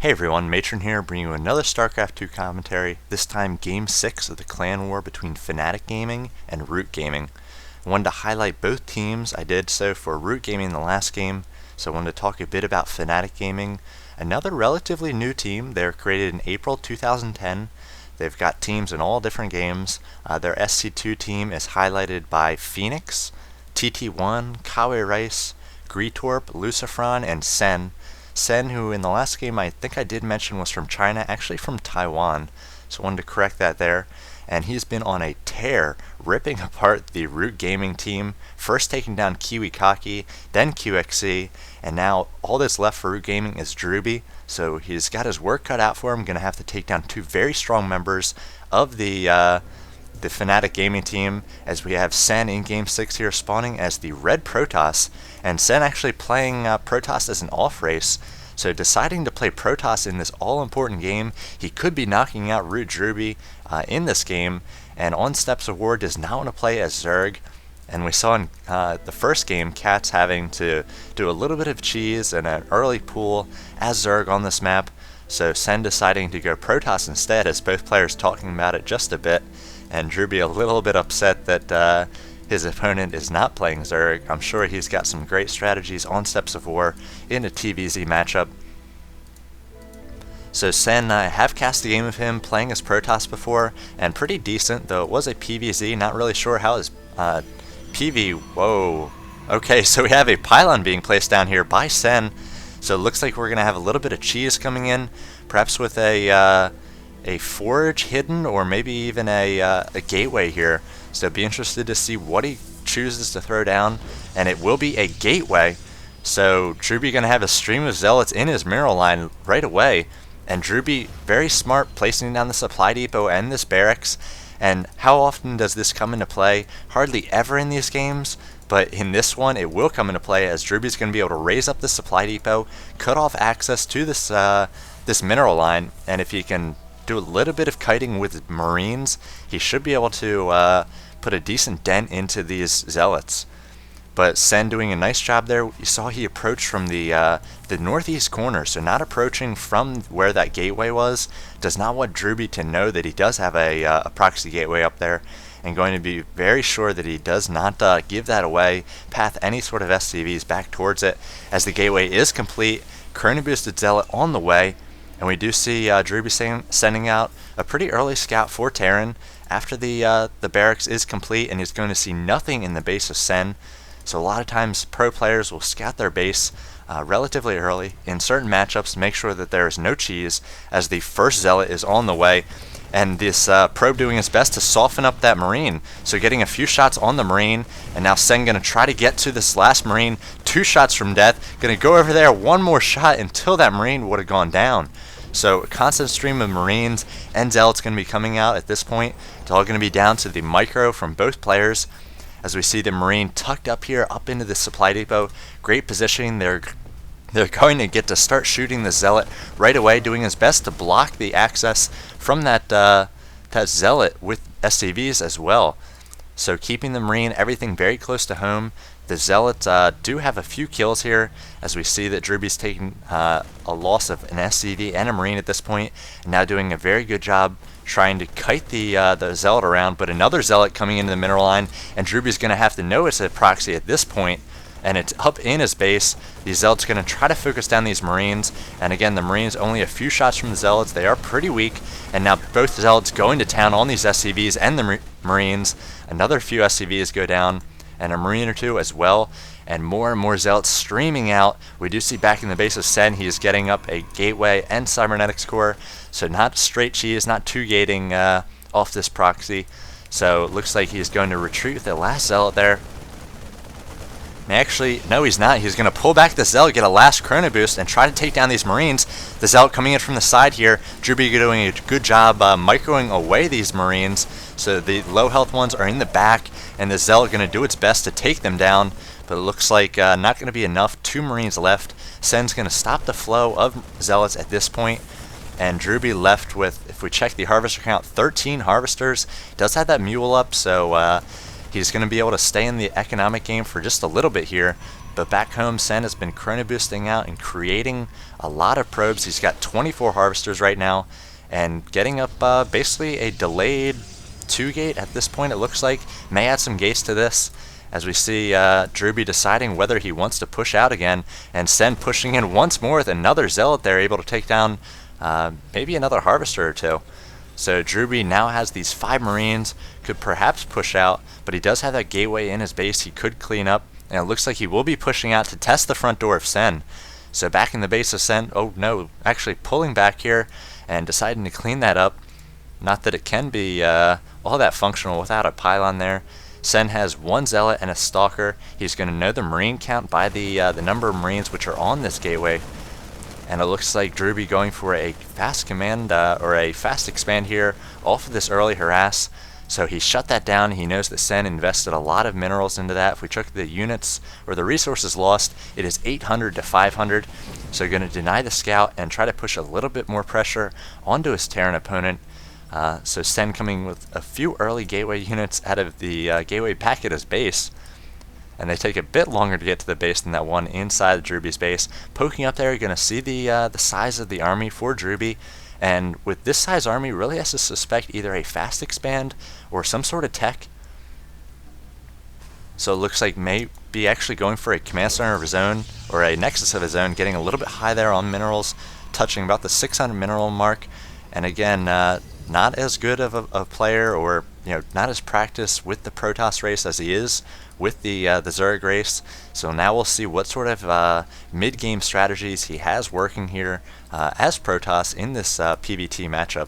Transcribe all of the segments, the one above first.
Hey everyone, Matron here, bringing you another StarCraft 2 commentary, this time Game 6 of the clan war between Fnatic Gaming and Root Gaming. I wanted to highlight both teams. I did so for Root Gaming in the last game, so I wanted to talk a bit about Fnatic Gaming, another relatively new team. They were created in April 2010. They've got teams in all different games. Their SC2 team is highlighted by Phoenix, TT1, Kawe Rice, Greetorp, Lucifron, and Sen. Sen, who in the last game I think I did mention was from China, actually from Taiwan, so I wanted to correct that there. And he's been on a tear, ripping apart the Root Gaming team, first taking down Kiwi Kaki, then QXC, and now all that's left for Root Gaming is Druby, so he's got his work cut out for him, going to have to take down two very strong members of the Fnatic Gaming team, as we have Sen in Game 6 here spawning as the red Protoss, and Sen actually playing Protoss as an off race, so deciding to play Protoss in this all-important game. He could be knocking out Root Druby in this game, and on Steps of War does not want to play as Zerg, and we saw in the first game Cats having to do a little bit of cheese and an early pool as Zerg on this map, so Sen deciding to go Protoss instead, as both players talking about it just a bit. And Druby a little bit upset that his opponent is not playing Zerg. I'm sure he's got some great strategies on Steps of War in a TVZ matchup. So Sen, I have cast a game of him playing as Protoss before, and pretty decent, though it was a PVZ. Not really sure how his PV... Whoa. Okay, so we have a pylon being placed down here by Sen. So it looks like we're going to have a little bit of cheese coming in, perhaps with a forge hidden, or maybe even a gateway here. So be interested to see what he chooses to throw down, and it will be a gateway. So Druby going to have a stream of zealots in his mineral line right away, and Druby very smart placing down the supply depot and this barracks. And how often does this come into play? Hardly ever in these games, but in this one it will come into play, as Druby's going to be able to raise up the supply depot, cut off access to this mineral line, and if he can do a little bit of kiting with Marines, he should be able to put a decent dent into these zealots. But Sen doing a nice job there. You saw he approached from the northeast corner, so not approaching from where that gateway was. Does not want Druby to know that he does have a proxy gateway up there, and going to be very sure that he does not give that away, path any sort of SCVs back towards it, as the gateway is complete. Chrono boosted zealot on the way. And we do see Druby sending out a pretty early scout for Terran after the barracks is complete, and he's going to see nothing in the base of Sen. So a lot of times pro players will scout their base relatively early in certain matchups, make sure that there is no cheese, as the first zealot is on the way. And this probe doing his best to soften up that Marine. So getting a few shots on the Marine, and now Sen going to try to get to this last Marine. 2 shots from death. Going to go over there, 1 more shot until that Marine would have gone down. So a constant stream of Marines and Zealots going to be coming out at this point. It's all going to be down to the micro from both players. As we see the Marine tucked up here, up into the supply depot. Great positioning. They're going to get to start shooting the Zealot right away, doing his best to block the access from that Zealot with SCVs as well. So keeping the Marine, everything very close to home. The Zealots do have a few kills here, as we see that Druby's taking a loss of an SCV and a Marine at this point, and now doing a very good job trying to kite the Zealot around, but another Zealot coming into the mineral line, and Druby's going to have to know it's a proxy at this point, and it's up in his base. The Zealot's going to try to focus down these Marines, and again, the Marines only a few shots from the Zealots. They are pretty weak, and now both Zealots going to town on these SCVs and the Marines. Another few SCVs go down, and a Marine or two as well, and more Zealots streaming out. We do see back in the base of Sen, he is getting up a gateway and cybernetics core, so not straight cheese, not 2 gating off this proxy. So it looks like he's going to retreat with the last Zealot there. And actually, no, he's not. He's going to pull back the Zealot, get a last chrono boost, and try to take down these Marines. The Zealot coming in from the side here. Druby doing a good job microing away these Marines. So the low health ones are in the back, and the Zealot going to do its best to take them down. But it looks like not going to be enough. 2 Marines left. Sen's going to stop the flow of Zealots at this point. And Druby left with, if we check the harvester count, 13 harvesters. Does have that mule up, so he's going to be able to stay in the economic game for just a little bit here. But back home, Sen has been chrono boosting out and creating a lot of probes. He's got 24 harvesters right now and getting up basically a delayed 2-gate at this point, it looks like. May add some gates to this as we see Druby deciding whether he wants to push out again, and Sen pushing in once more with another Zealot there, able to take down maybe another Harvester or two. So Druby now has these 5 Marines, could perhaps push out, but he does have that gateway in his base he could clean up, and it looks like he will be pushing out to test the front door of Sen. So back in the base of Sen, oh no, actually pulling back here and deciding to clean that up. Not that it can be all that functional without a pylon there. Sen has 1 Zealot and a Stalker. He's going to know the Marine count by the number of Marines which are on this gateway. And it looks like Druby going for a fast command or a fast expand here off of this early harass. So he shut that down. He knows that Sen invested a lot of minerals into that. If we took the units or the resources lost, it is 800 to 500. So going to deny the scout and try to push a little bit more pressure onto his Terran opponent. So Sen coming with a few early gateway units out of the gateway back at his base. And they take a bit longer to get to the base than that one inside Druby's base. Poking up there, you're going to see the size of the army for Druby. And with this size army, really has to suspect either a fast expand or some sort of tech. So it looks like maybe actually going for a command center of his own, or a nexus of his own, getting a little bit high there on minerals, touching about the 600 mineral mark. And again, not as good of a player, or not as practiced with the Protoss race as he is with the Zerg race. So now we'll see what sort of mid-game strategies he has working here as Protoss in this PvT matchup.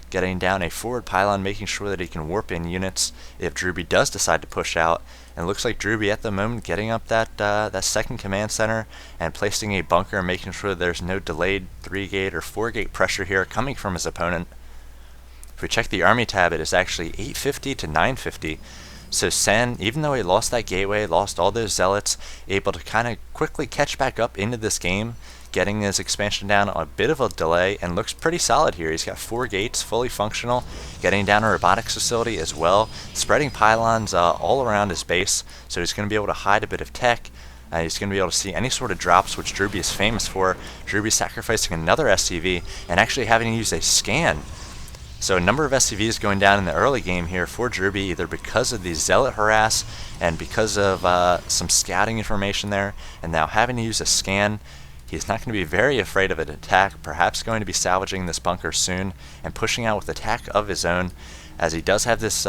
Getting down a forward pylon, making sure that he can warp in units if Druby does decide to push out. And it looks like Druby at the moment getting up that second command center and placing a bunker, making sure there's no delayed 3-gate or 4-gate pressure here coming from his opponent. If we check the army tab, it is actually 850 to 950. So Sen, even though he lost that gateway, lost all those Zealots, able to kind of quickly catch back up into this game, getting his expansion down on a bit of a delay, and looks pretty solid here. He's got 4 gates, fully functional, getting down a robotics facility as well, spreading pylons all around his base, so he's going to be able to hide a bit of tech. He's going to be able to see any sort of drops, which Druby is famous for. Druby sacrificing another SCV and actually having to use a scan. So a number of SCVs going down in the early game here for Druby, either because of the Zealot harass and because of some scouting information there, and now having to use a scan. He's not going to be very afraid of an attack, perhaps going to be salvaging this bunker soon and pushing out with attack of his own, as he does have this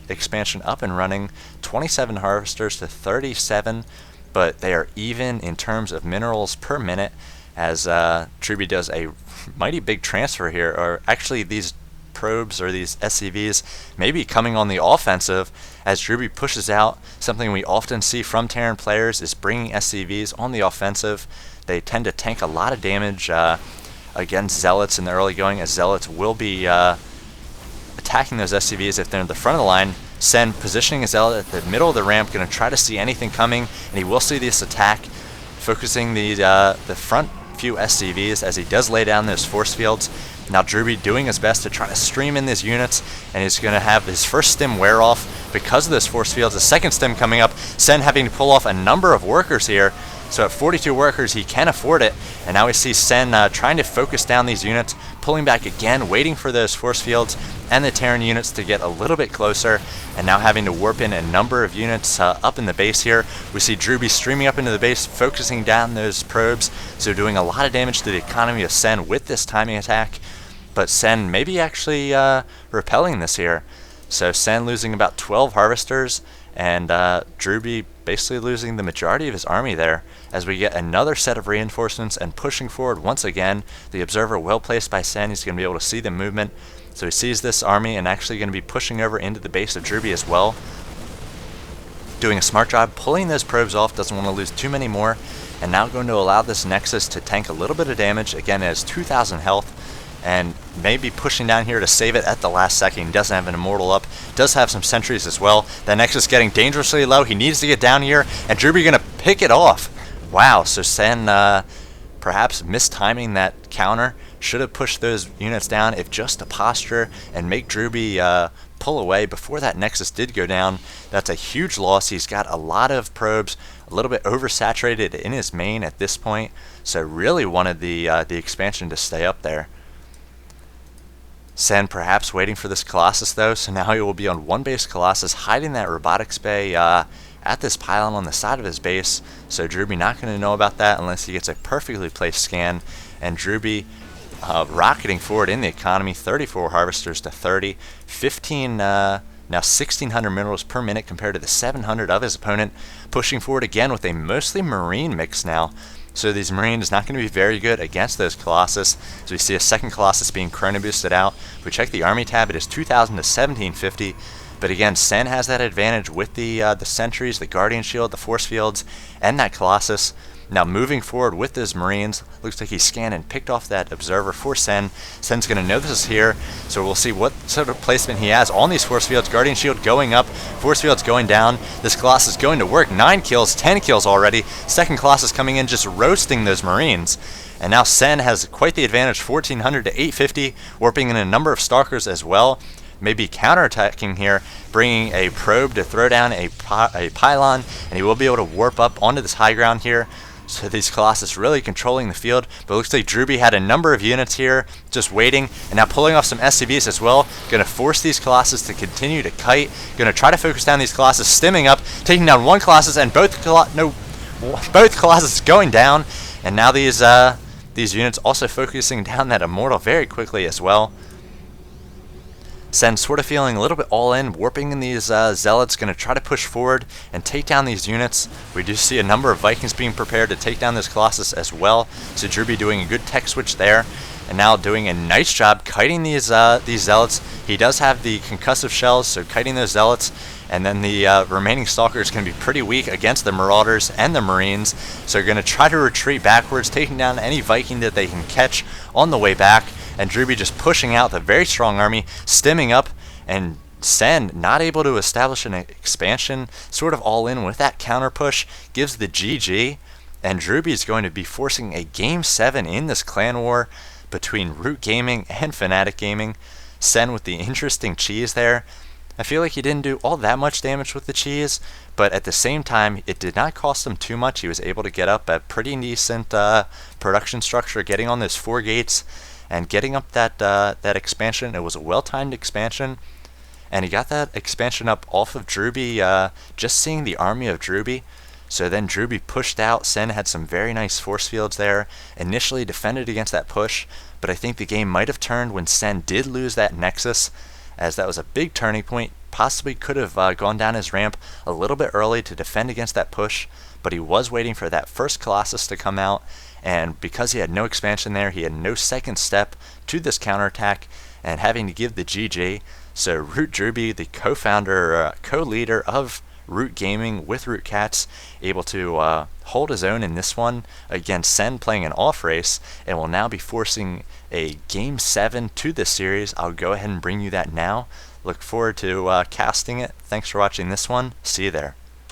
expansion up and running. 27 harvesters to 37, but they are even in terms of minerals per minute, as Druby does a mighty big transfer here, or actually these probes or these SCVs maybe coming on the offensive as Druby pushes out. Something we often see from Terran players is bringing SCVs on the offensive. They tend to tank a lot of damage against Zealots in the early going, as Zealots will be attacking those SCVs if they're in the front of the line. Sen positioning a Zealot at the middle of the ramp, going to try to see anything coming, and he will see this attack, focusing the front few SCVs as he does lay down those force fields. Now Druby doing his best to try to stream in these units, and he's going to have his first stim wear off because of those force fields. The second stim coming up, Sen having to pull off a number of workers here. So at 42 workers, he can afford it. And now we see Sen trying to focus down these units, pulling back again, waiting for those force fields and the Terran units to get a little bit closer, and now having to warp in a number of units up in the base here. We see Druby streaming up into the base, focusing down those probes, so doing a lot of damage to the economy of Sen with this timing attack. But Sen maybe actually repelling this here. So Sen losing about 12 harvesters, and Druby basically losing the majority of his army there, as we get another set of reinforcements and pushing forward once again. The observer well placed by Sen, he's going to be able to see the movement. So he sees this army and actually going to be pushing over into the base of Druby as well. Doing a smart job, pulling those probes off, doesn't want to lose too many more, and now going to allow this Nexus to tank a little bit of damage. Again, it has 2,000 health, and maybe pushing down here to save it at the last second. He doesn't have an Immortal up, does have some sentries as well. That Nexus getting dangerously low, he needs to get down here, and Druby going to pick it off. Wow, so Sen perhaps mistiming that counter. Should have pushed those units down if just to posture and make Druby pull away before that Nexus did go down. That's a huge loss. He's got a lot of probes, a little bit oversaturated in his main at this point, so really wanted the expansion to stay up there. Sen perhaps waiting for this Colossus though, so now he will be on one base Colossus, hiding that robotics bay at this pylon on the side of his base, so Druby not going to know about that unless he gets a perfectly placed scan, and Druby rocketing forward in the economy, 34 harvesters to 30, 15, now 1,600 minerals per minute compared to the 700 of his opponent, pushing forward again with a mostly marine mix now. So these Marines not going to be very good against those Colossus. So we see a second Colossus being chrono boosted out. If we check the army tab, it is 2,000 to 1,750. But again, Sen has that advantage with the sentries, the Guardian Shield, the Force Fields, and that Colossus. Now moving forward with those Marines, looks like he scanned and picked off that Observer for Sen. Sen's going to know this is here, so we'll see what sort of placement he has on these Force Fields. Guardian Shield going up, Force Fields going down. This Colossus going to work. 9 kills, 10 kills already. Second Colossus coming in, just roasting those Marines. And now Sen has quite the advantage, 1,400 to 850, warping in a number of Stalkers as well. Maybe counterattacking here, bringing a probe to throw down a pylon, and he will be able to warp up onto this high ground here. So these Colossus really controlling the field, but it looks like Druby had a number of units here just waiting, and now pulling off some SCVs as well. Going to force these Colossus to continue to kite. Going to try to focus down these Colossus, stimming up, taking down one Colossus, and both Colossus going down. And now these units also focusing down that Immortal very quickly as well. Sen sort of feeling a little bit all in, warping in these Zealots, going to try to push forward and take down these units. We do see a number of Vikings being prepared to take down this Colossus as well. So Druby doing a good tech switch there, and now doing a nice job kiting these Zealots. He does have the concussive shells, so kiting those Zealots, and then the remaining Stalkers can be pretty weak against the Marauders and the Marines. So they're going to try to retreat backwards, taking down any Viking that they can catch on the way back. And Druby just pushing out the very strong army, stimming up, and Sen not able to establish an expansion, sort of all in with that counter push, gives the GG, and Druby is going to be forcing a Game 7 in this clan war between Root Gaming and Fnatic Gaming. Sen with the interesting cheese there. I feel like he didn't do all that much damage with the cheese, but at the same time, it did not cost him too much. He was able to get up a pretty decent production structure, getting on those 4 gates, and getting up that expansion. It was a well-timed expansion, and he got that expansion up off of Druby, just seeing the army of Druby. So then Druby pushed out. Sen had some very nice force fields there, initially defended against that push, but I think the game might have turned when Sen did lose that Nexus, as that was a big turning point. Possibly could have gone down his ramp a little bit early to defend against that push, but he was waiting for that first Colossus to come out, and because he had no expansion there, he had no second step to this counterattack, and having to give the GG. So Root Druby, the co-founder, co-leader of Root Gaming with Root Cats, able to hold his own in this one against Sen playing an off race, and will now be forcing a Game 7 to this series. I'll go ahead and bring you that now. Look forward to casting it. Thanks for watching this one. See you there.